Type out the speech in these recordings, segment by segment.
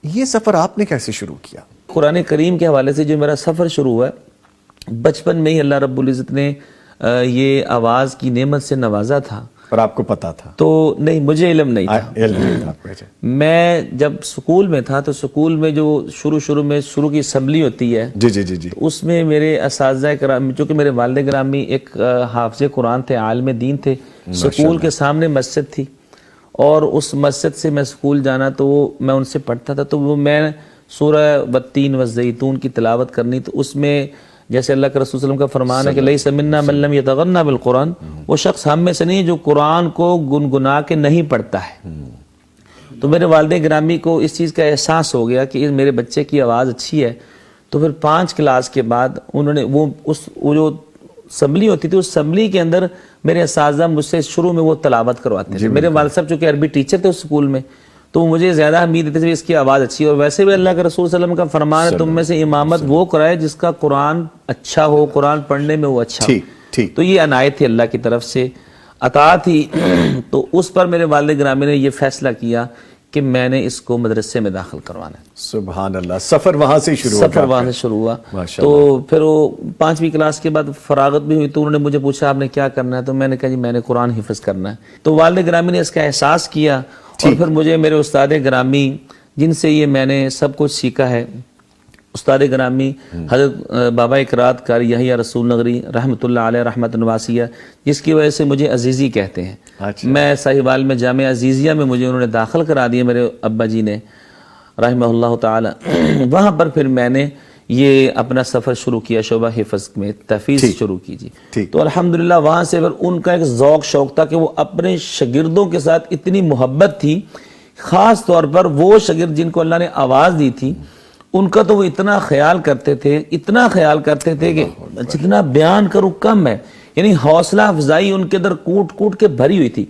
یہ سفر آپ نے کیسے شروع کیا؟ قرآن کریم کے حوالے سے جو میرا سفر شروع ہوا ہے، بچپن میں ہی اللہ رب العزت نے یہ آواز کی نعمت سے نوازا تھا، اور آپ کو پتا تھا؟ تو نہیں، مجھے علم نہیں تھا۔ میں جب سکول میں تھا تو سکول میں جو شروع کی اسمبلی ہوتی ہے، جی اس میں میرے اساتذہ کرام، چونکہ میرے والد گرامی ایک حافظ قرآن تھے، عالم دین تھے، سکول کے سامنے مسجد تھی، اور اس مسجد سے میں سکول جانا تو میں ان سے پڑھتا تھا، تو وہ میں سورہ والتین والزیتون کی تلاوت کرنی، تو اس میں جیسے اللہ کے رسول صلی اللہ علیہ وسلم کا فرمان ہے کہ لیس منا من لم یتغنى بالقرآن، وہ شخص ہم میں سے نہیں جو قرآن کو گنگنا کے نہیں پڑھتا ہے۔ تو میرے والد گرامی کو اس چیز کا احساس ہو گیا کہ میرے بچے کی آواز اچھی ہے، تو پھر 5 کلاس کے بعد انہوں نے وہ جو اسمبلی ہوتی تھی، اس اسمبلی کے اندر میرے اساتذہ مجھ سے شروع میں وہ تلاوت کرواتے تھے۔ میرے والد صاحب چونکہ عربی ٹیچر تھے اس اسکول میں، تو مجھے زیادہ امید دیتے تھے اس کی آواز اچھی ہے، اور ویسے بھی اللہ کے رسول صلی اللہ علیہ وسلم کا فرمان ہے تم میں سے امامت وہ کرائے جس کا قرآن اچھا ہو، قرآن پڑھنے میں وہ اچھا ہو۔ تو یہ عنایت تھی اللہ کی طرف سے، عطا تھی۔ تو اس پر میرے والد گرامی نے یہ فیصلہ کیا کہ میں نے اس کو مدرسے میں داخل کروانا ہے۔ سبحان اللہ، سفر وہاں سے شروع ہوا۔ تو پھر وہ 5ویں کلاس کے بعد فراغت بھی ہوئی، تو انہوں نے مجھے پوچھا آپ نے کیا کرنا ہے، تو میں نے کہا جی میں نے قرآن حفظ کرنا ہے۔ تو والد گرامی نے اس کا احساس کیا، اور پھر مجھے میرے استاد گرامی جن سے یہ میں نے سب کچھ سیکھا ہے، استاد گرامی حضرت بابا اقرات قاری یحییٰ رسول نگری رحمۃ اللہ علیہ رحمت واسعہ، جس کی وجہ سے مجھے عزیزی کہتے ہیں۔ میں ساہیوال میں جامعہ عزیزیہ میں مجھے انہوں نے داخل کرا دیا میرے ابا جی نے رحمہ اللہ تعالی۔ وہاں پر پھر میں نے یہ اپنا سفر شروع کیا، شعبہ حفظ میں تحفیظ شروع کی جی۔ تو الحمدللہ وہاں سے پھر ان کا ایک ذوق شوق تھا کہ وہ اپنے شاگردوں کے ساتھ اتنی محبت تھی، خاص طور پر وہ شاگرد جن کو اللہ نے آواز دی تھی ان کا تو وہ اتنا خیال کرتے تھے کہ جتنا بیان کروں کم ہے، یعنی حوصلہ افزائی ان کے اندر کوٹ کے بھری ہوئی تھی۔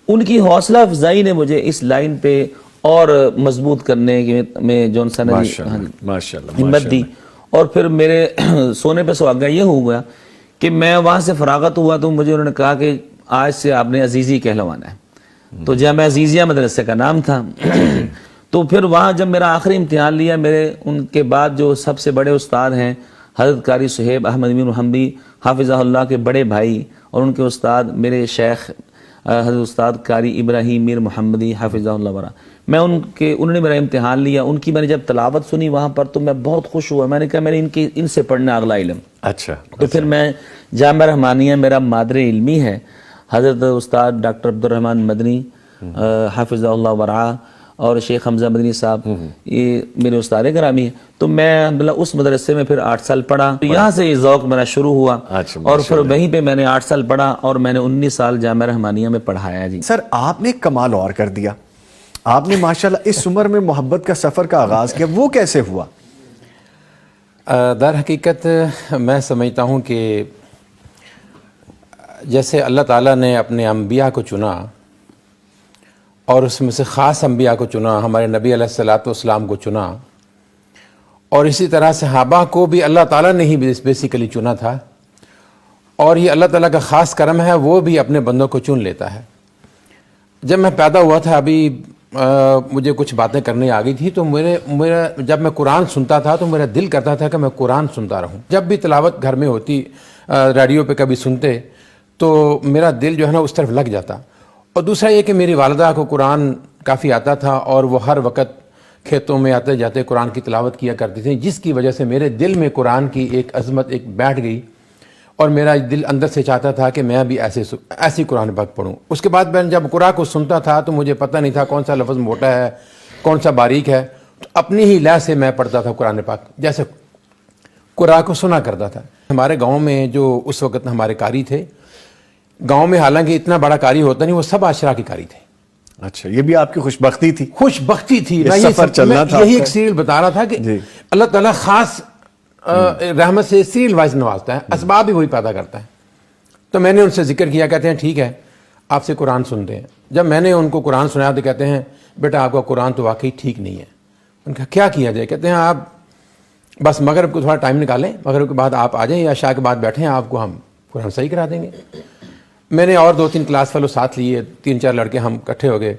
ان کی حوصلہ افزائی نے مجھے اس لائن پہ اور مضبوط کرنے میں جون سا نے ہمت دی، اور پھر میرے سونے پہ سہاگا یہ ہو گیا کہ میں وہاں سے فراغت ہوا تو مجھے انہوں نے کہا کہ آج سے آپ نے عزیزی کہلوانا ہے، تو جامعہ عزیزیہ مدرسے کا نام تھا۔ تو پھر وہاں جب میرا آخری امتحان لیا، میرے ان کے بعد جو سب سے بڑے استاد ہیں حضرت قاری صہیب احمد امین محمدی حافظہ اللہ کے بڑے بھائی، اور ان کے استاد میرے شیخ حضرت استاد قاری ابراہیم میر محمدی حافظہ اللہ ورا، انہوں نے میرا امتحان لیا، ان کی میں نے جب تلاوت سنی وہاں پر تو میں بہت خوش ہوا، میں نے کہا میں نے ان سے پڑھنا اگلا علم۔ تو پھر میں جامعہ رحمانیہ میرا مادر علمی ہے، حضرت استاد ڈاکٹر عبدالرحمن مدنی حافظہ اللہ ورا اور شیخ حمزہ مدنی صاحب، یہ میرے استاد گرامی ہیں۔ تو میں الحمدللہ اس مدرسے میں پھر 8 سال پڑھا، یہاں سے یہ ذوق میرا شروع ہوا، اور پھر وہیں پہ میں نے 8 سال پڑھا، اور میں نے 19 سال جامعہ رحمانیہ میں پڑھایا جی۔ سر آپ نے کمال اور کر دیا، آپ نے ماشاءاللہ اس عمر میں محبت کا سفر کا آغاز کیا، وہ کیسے ہوا؟ در حقیقت میں سمجھتا ہوں کہ جیسے اللہ تعالیٰ نے اپنے انبیاء کو چنا، اور اس میں سے خاص انبیاء کو چنا، ہمارے نبی علیہ الصلوۃ والسلام کو چنا، اور اسی طرح صحابہ کو بھی اللہ تعالیٰ نے ہی بیسیکلی چنا تھا، اور یہ اللہ تعالیٰ کا خاص کرم ہے، وہ بھی اپنے بندوں کو چن لیتا ہے۔ جب میں پیدا ہوا تھا ابھی مجھے کچھ باتیں کرنے آ گئی تھی، تو میرا جب میں قرآن سنتا تھا تو میرا دل کرتا تھا کہ میں قرآن سنتا رہوں۔ جب بھی تلاوت گھر میں ہوتی، ریڈیو پہ کبھی سنتے، تو میرا دل جو ہے نا اس طرف لگ جاتا۔ اور دوسرا یہ کہ میری والدہ کو قرآن کافی آتا تھا، اور وہ ہر وقت کھیتوں میں آتے جاتے قرآن کی تلاوت کیا کرتی تھیں، جس کی وجہ سے میرے دل میں قرآن کی ایک عظمت بیٹھ گئی، اور میرا دل اندر سے چاہتا تھا کہ میں بھی ایسی قرآن پاک پڑھوں۔ اس کے بعد میں جب قرآن کو سنتا تھا تو مجھے پتہ نہیں تھا کون سا لفظ موٹا ہے کون سا باریک ہے، تو اپنی ہی لے سے میں پڑھتا تھا قرآن پاک، جیسے قرآن کو سنا کرتا تھا۔ ہمارے گاؤں میں جو اس وقت ہمارے قاری تھے، گاؤں میں حالانکہ اتنا بڑا قاری ہوتا نہیں، وہ سب عاشرہ کے قاری تھے۔ اچھا، یہ بھی آپ کی خوش بختی تھی؟ خوش بختی تھی، میں یہی ایک سیریل بتا رہا تھا کہ اللہ تعالیٰ خاص رحمت سے سیریل وائز نوازتا ہے، اسباب بھی وہی پیدا کرتا ہے۔ تو میں نے ان سے ذکر کیا، کہتے ہیں ٹھیک ہے آپ سے قرآن سنتے ہیں۔ جب میں نے ان کو قرآن سنایا تو کہتے ہیں بیٹا آپ کا قرآن تو واقعی ٹھیک نہیں ہے۔ ان کا کیا کیا جائے؟ کہتے ہیں آپ بس مغرب کو تھوڑا ٹائم نکالیں، مغرب کے بعد آپ آ جائیں یا عشاء کے بعد بیٹھیں، آپ کو ہم قرآن صحیح کرا دیں گے۔ میں نے اور 2-3 کلاس فیلو ساتھ لیے، 3-4 لڑکے ہم اکٹھے ہو گئے،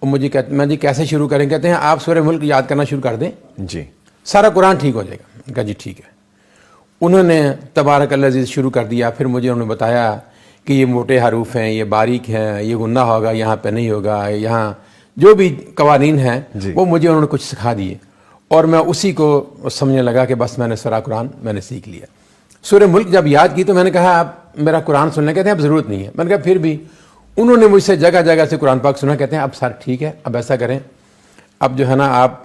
اور مجھے میں جی کیسے شروع کریں؟ کہتے ہیں آپ سورہ ملک یاد کرنا شروع کر دیں، جی سارا قرآن ٹھیک ہو جائے گا۔ میں کہا جی ٹھیک ہے۔ انہوں نے تبارک الذی شروع کر دیا، پھر مجھے انہوں نے بتایا کہ یہ موٹے حروف ہیں، یہ باریک ہیں، یہ غنہ ہوگا، یہاں پہ نہیں ہوگا، یہاں جو بھی قوانین ہیں وہ مجھے انہوں نے کچھ سکھا دیے، اور میں اسی کو سمجھنے لگا کہ بس میں نے سارا قرآن میں نے سیکھ لیا۔ سورہ ملک جب یاد کی تو میں نے کہا اب میرا قرآن سننے، کہتے ہیں اب ضرورت نہیں ہے۔ میں نے کہا پھر بھی انہوں نے مجھ سے جگہ جگہ سے قرآن پاک سنا، کہتے ہیں اب سر ٹھیک ہے، اب ایسا کریں، اب جو ہے نا آپ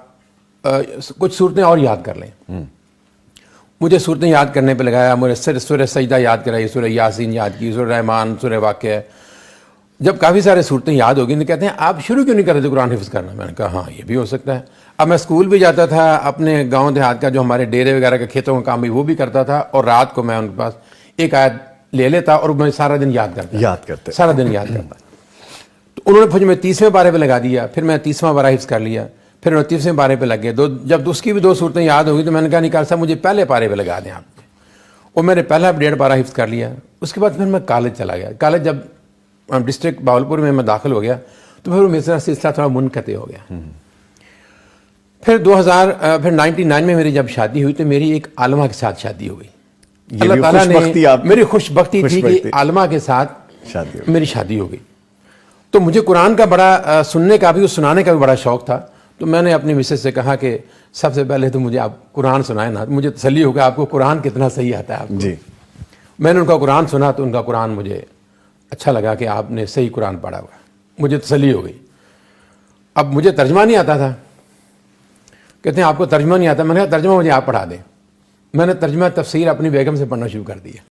کچھ صورتیں اور یاد کر لیں۔ مجھے صورتیں یاد کرنے پہ لگایا، مجھے سورہ سجدہ یاد کرائی، سورہ یاسین یاد کی، سورہ رحمان، سورہ واقعہ۔ جب کافی سارے صورتیں یاد ہو گئی تو کہتے ہیں آپ شروع کیوں نہیں کرتے قرآن حفظ کرنا؟ میں نے کہا ہاں یہ بھی ہو سکتا ہے۔ اب میں اسکول بھی جاتا تھا، اپنے گاؤں دیہات کا جو ہمارے ڈیرے وغیرہ کے کھیتوں کا کام بھی وہ بھی کرتا تھا، اور رات کو میں ان کے پاس ایک آیت لے لیتا اور میں سارا دن یاد کرتا، سارا دن یاد کرتا۔ تو انہوں نے میں 30ویں پارے پہ لگا دیا، پھر میں 30واں پارہ حفظ کر لیا، پھر میں 30ویں پارے پہ لگ گئے۔ جب اس کی بھی 2 صورتیں یاد ہو گئی تو میں نے کہا نکال صاحب مجھے پہلے پارے پہ لگا دیں آپ، اور میں نے پہلا 1.5 پارہ حفظ کر لیا۔ اس کے بعد پھر میں کالج چلا گیا۔ کالج جب ڈسٹرکٹ باولپور میں داخل ہو گیا تو پھر میرا سلسلہ تھوڑا منقطع ہو گیا۔ پھر 99 میں میری جب شادی ہوئی تو میری ایک عالمہ کے ساتھ شادی ہو گئی۔ اللہ تعالیٰ نے میری خوش بختی تھی کہ عالمہ کے ساتھ میری شادی ہو گئی۔ تو مجھے قرآن کا بڑا سننے کا بھی اور سنانے کا بھی بڑا شوق تھا، تو میں نے اپنی مسز سے کہا کہ سب سے پہلے تو مجھے آپ قرآن سنائیں نا، مجھے تسلی ہوگا آپ کو قرآن کتنا صحیح آتا ہے آپ کو۔ جی میں نے ان کا قرآن سنا تو ان کا قرآن مجھے اچھا لگا کہ آپ نے صحیح قرآن پڑھا ہوا، مجھے تسلی ہو گئی۔ اب مجھے ترجمہ نہیں آتا تھا، کہتے ہیں آپ کو ترجمہ نہیں آتا؟ میں نے کہا ترجمہ مجھے آپ پڑھا دیں۔ میں نے ترجمہ تفسیر اپنی بیگم سے پڑھنا شروع کر دیا۔